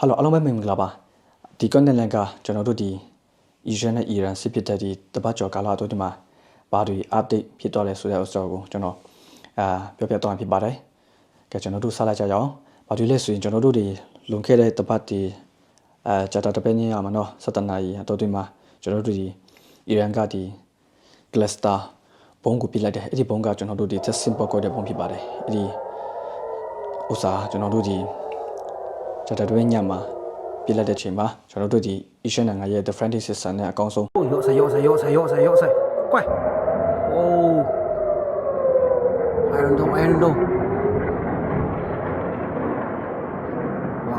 Hello အားလုံးပဲမင်္ဂလာပါဒီ content လက်ကကျွန်တော်တို့ဒီ Israel နဲ့ Iran စစ်ဖြစ်တဲ့ဒီတပတ်ကျော်ကာလအတွင်းမှာဘာတွေ update ဖြစ်သွားလဲဆိုတဲ့ဥစ္စာကိုကျွန်တော်ပြောပြသွားမှာဖြစ်ပါတယ်ကဲကျွန်တော်တို့ဆက်လိုက်ကြရအောင်ဘာတွေလဲဆိုရင်ကျွန်တော်တို့ဒီလွန်ခဲ့တဲ့တပတ်ဒီဂျာတာတပင်းကြီးရမှာနော်17နာရီအတွင်းမှာကျွန်တော်တို့ဒီ Iran ကဒီ cluster ဘုံကိုပြလိုက်တယ်အဲ့ဒီဘုံကကျွန်တော်တို့ဒီ test simple ကိုတဲ့ဘုံဖြစ်ပါတယ်အဲ့ဒီဥစ္စာကျွန်တော်တို့ဒီဂျာတာတွင်းညမှာပြလိုက်တဲ့ချိန်မှာကျွန်တော်တို့ဒီ Asian နိုင်ငံရဲ့ the friendly system နဲ့အကောင်းဆုံး哟塞怪哦 I don't know 哇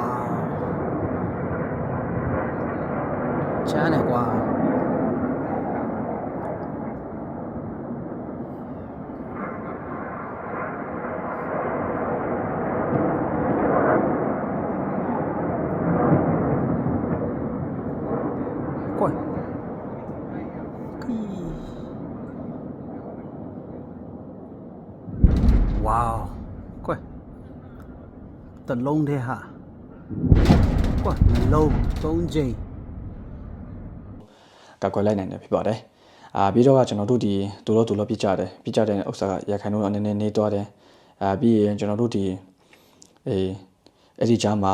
真的瓜怪哇怪တလုံးတဲ့ဟာကွာလုံး3ချိန်ကကွယ်လိုက်နိုင်တယ်ဖြစ်ပါတယ်ပြီးတော့ကကျွန်တော်တို့ဒီတူလို့ပြကြတဲ့ဥစ္စာကရခိုင်တို့အနေနဲ့နေသွားတယ်ပြီးရင်ကျွန်တော်တို့ဒီအဲ့ဒီကြားမှာ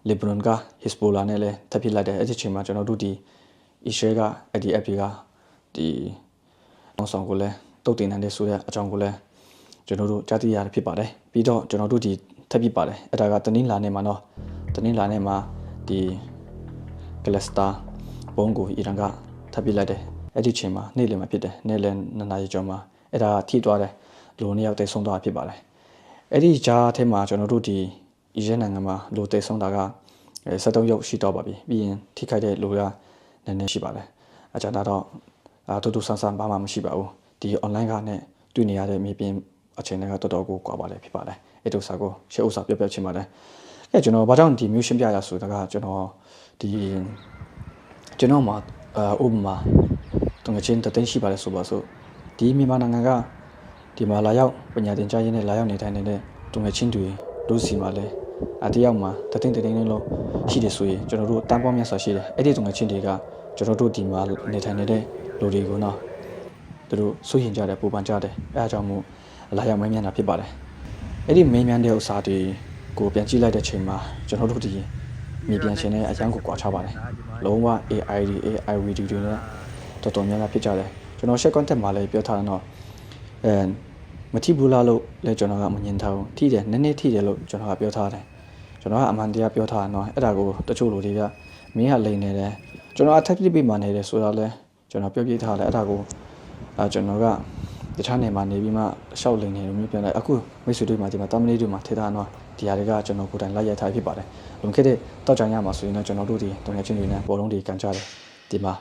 Lebanon က Hezbollah နဲ့လည်းထပ်ဖြစ်လိုက်တယ်အဲ့ဒီချိန်မှာကျွန်တော်တို့ဒီ Israel က IDF ကဒီအောင်ဆောင်ကိုလည်းတုတ်တင်နိုင်တဲ့ဆိုတဲ့အကြောင်းကိုလည်းကျွန်တော်တို့ကြားသိရတယ်ဖြစ်ပါတယ်ပြီးတော့ကျွန်တော်တို့ဒီထပ်ဖြစ်ပါတယ်အဲ့ဒါကတနင်္လာနေ့မှာနော်တနင်္လာနေ့မှာဒီ cluster ဘုံကိုအီရန်ကထပ်ပြလိုက်တယ်အဲ့ဒီချိန်မှာနေ့လယ်မှာဖြစ်တယ်နေ့လယ်2နာရီကျော်မှာအဲ့ဒါထိသွားတယ်လူ2ယောက်တိတ်ဆုံးသွားဖြစ်ပါတယ်အဲ့ဒီကြားထဲမှာကျွန်တော်တို့ဒီအီရန်နိုင်ငံမှာလူတိတ်ဆုံးတာက73ယောက်ရှိတော့ပါပြီပြီးရင်ထိခိုက်တဲ့လူကနည်းနည်းရှိပါတယ်အကြမ်းတော့တူဆန်းဆန်းဘာမှမရှိပါဘူးဒီ online ကနဲ့တွေ့နေရတဲ့မြေပြင်အချိန်တွေကတော်တော်ကိုကွာပါတယ်ဖြစ်ပါတယ်အဲ့ဒီဥစ္စာကိုရှေ့ဥစ္စာပြောပြချင်ပါတယ်အဲ့ကျွန်တော်ဘာကြောင့်ဒီမျိုးရှင်းပြရဆိုတာကကျွန်တော်မှာဥပမာတုံးချင်းတသိန်းရှိပါတယ်ဆိုပါစို့ဒီမြန်မာနိုင်ငံကဒီမှာလာရောက်ပညာသင်ကြားရေးနဲ့လာရောက်နေထိုင်နေတဲ့တုံးချင်းတွေတို့စီမှာလဲတယောက်မှာတသိန်းလုံးရှိတယ်ဆိုရင်ကျွန်တော်တို့တန်းပေါင်းများစွာရှိတယ်အဲ့ဒီတုံးချင်းတွေကကျွန်တော်တို့ဒီမှာနေထိုင်နေတဲ့လူတွေကိုနော်သူတို့စိုးရင်ကြတယ်ပူပန်ကြတယ်အဲအကြောင်းမို့လာရောက်မင်းမြန်တာဖြစ်ပါတယ်အဲ့ဒီမင်းမြန်တဲ့ဥစ္စာတွေကိုပြန်ကြည့်လိုက်တဲ့ချိန်မှာကျွန်တော်တို့ဒီမြေပြန်ရှင်နဲ့အရန်ကိုကွာခြားပါတယ်လုံးဝ AI video တွေနဲ့တော်တော်များများဖြစ်ကြတယ်ကျွန်တော် share content မှာလည်းပြောထားတယ်နော်မထိဘူးလားလို့လည်းကျွန်တော်ကမမြင်ထားဘူးထိတယ်နည်းနည်းထိတယ်လို့ကျွန်တော်ကပြောထားတယ်ကျွန်တော်ကအမှန်တရားပြောထားတယ်နော်အဲ့ဒါကိုတချို့လူတွေကမင်းကလိန်နေတယ်ကျွန်တော်အထက်ပြမှနေတယ်ဆိုတော့လဲကျွန်တော်ပြောပြထားတယ်အဲ့ဒါကိုကျွန်တော်ကတခြားနေမှာနေပြီးမှရှောက်လိန်နေလို့မျိုးပြန်လိုက်အခုမိတ်ဆွေတွေမှာဒီမှာတမလေးတွေမှာထေထားတော့ဒီဟာတွေကကျွန်တော်ကိုယ်တိုင်လိုက်ရထားဖြစ်ပါတယ်လွန်ခဲ့တဲ့တောက်ကြရမှာဆိုရင်တော့ကျွန်တော်တို့ဒီတုံငယ်ချင်းတွေနဲ့ဘောလုံးတွေကန်ကြတယ်ဒီမှာ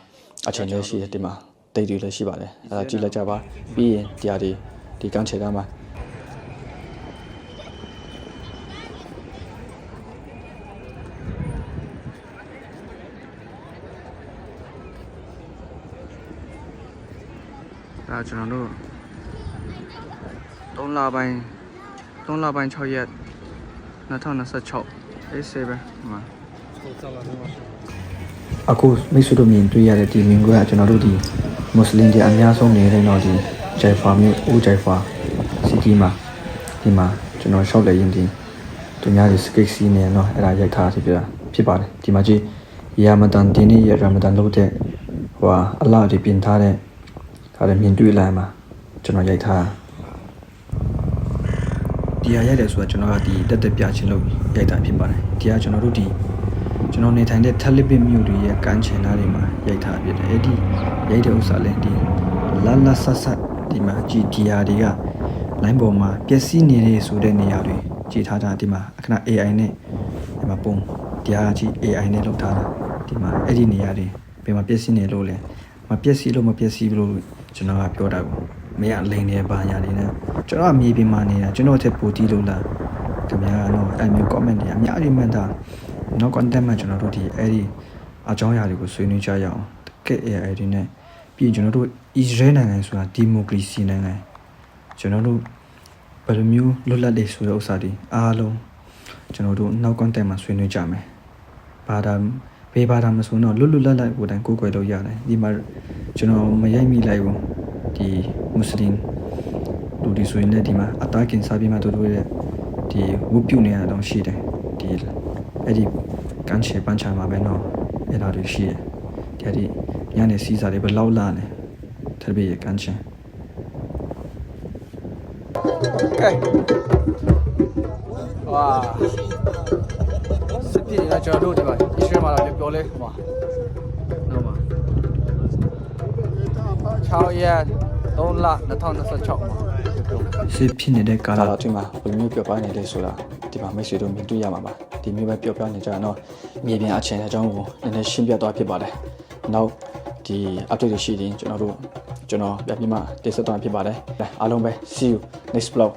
အချိန်လည်းရှိတယ်ဒီမှာတိတ်တွေလည်းရှိပါတယ်အဲ့ဒါကြည့်လိုက်ကြပါပြီးရင်ဒီဟာဒီကန်းချေကမှာကျွန်တော်တို့3လပိုင်း6ရက်2026အေးစေပဲဒီမှာအခုမိတ်ဆွေတို့မြင်တွေ့ရတဲ့ဒီမြင်ကွင်းကကျွန်တော်တို့ဒီမွတ်စလင်တွေအများဆုံးနေတဲ့တော့ဒီဂျိုင်ဖာမြို့ဦးဂျိုင်ဖာစီတီမှာဒီမှာကျွန်တော်ရှောက်လေရင်ဒီသူများတွေစကိတ်စီနေနော်အဲ့ဒါရိုက်ထားဖြစ်ပါတယ်ဒီမှာကြည့်ရာမဒန်ဒီနေ့ရာမဒန်လို့တဲ့ဟိုအလာဒီပြင်ထားတဲ့ဒါလည်းမြင်တွေ့လာမှာကျွန်တော်ရိုက်ထားဒီဟာရိုက်တယ်ဆိုတာကျွန်တော်ကဒီတက်ပြချင်းလို့ရိုက်တာဖြစ်ပါတယ်ဒီဟာကျွန်တော်တို့ဒီကျွန်တော်နေထိုင်တဲ့ Talibin မြို့တွေရဲ့ကမ်းခြေနားတွေမှာရိုက်ထားဖြစ်တယ်အဲ့ဒီရိုက်တဲ့ဥစ္စာလည်းဒီလာဆတ်ဒီမှာကြည်ဒီဟာတွေကလိုင်းပေါ်မှာပျက်စီးနေတယ်ဆိုတဲ့နေရာတွေကြည်ထားတာဒီမှာအခဏ AI နဲ့ဒီမှာပုံဒီဟာကြည် AI နဲ့လုပ်ထားတာဒီမှာအဲ့ဒီနေရာတွေဘယ်မှာပျက်စီးနေလို့လဲမပျက်စီးလို့ကျွန်တော်ကပြောတာကိုမရလိန်နေပါညာနေနဲ့ကျွန်တော်အမြေပြင်မှာနေတာကျွန်တော်ထက်ပိုတီးလို့လားခင်ဗျာကတော့အဲ့မျိုး comment တွေအများကြီးမှန်တာနောက် content မှာကျွန်တော်တို့ဒီအဲ့ဒီအကြောင်းအရာတွေကိုဆွေးနွေးကြရအောင်ကဲ AI တွေနဲ့ပြီးရင်ကျွန်တော်တို့ Israel နိုင်ငံဆိုတာဒီမိုကရေစီနိုင်ငံကျွန်တော်တို့ဘယ်လိုမျိုးလွတ်လပ်တဲ့ဆိုတဲ့ဥစ္စာတွေအားလုံးကျွန်တော်တို့နောက် content မှာဆွေးနွေးကြမယ် ဘာသာဘေးဘာသာမဆိုတော့လွတ်လွတ်လပ်လပ်ကိုယ်တိုင်ကိုယ်ကွယ်လို့ရတယ်ဒီမှာကျွန်တော်မရိုက်မိလိုက်ဘူးဒီမွတ်စလင်လူတွေဆိုရင်လည်းဒီမှာအတားကင်စားပြီးမှတို့ရဲ့ဒီဝုပြုတ်နေရတော့ရှိတယ်ဒီအဲ့ဒီကန်ချေပန်းချာမှာပဲနော်အဲ့ဒါတွေရှိတယ်ဒီညနေစီးစားတွေဘယ်လောက်လာလဲတပည့်ကန်ချေကဲဝါစစ်ပြေကကျွန်တော်တို့ဒီမှာရွှေမာလာပြောလဲဟိုမှာနော်မှာ6ရက်3လ2026မှာစစ်ဖြစ်နေတဲ့ကာလအတွင်းမှာဘယ်လိုမျိုးပြောပြနေလဲဆိုတာဒီမှာမိတ်ဆွေတို့မြင်တွေ့ရမှာပါဒီမျိုးပဲပြောပြနေကြတော့မြေပြင်အခြေအနေအကြောင်းကိုနည်းနည်းရှင်းပြသွားဖြစ်ပါတယ်နောက်ဒီ update တွေရှိရင်ကျွန်တော်ပြန်ပြီးမှတင်ဆက်သွားဖြစ်ပါတယ်အားလုံးပဲ see you next vlog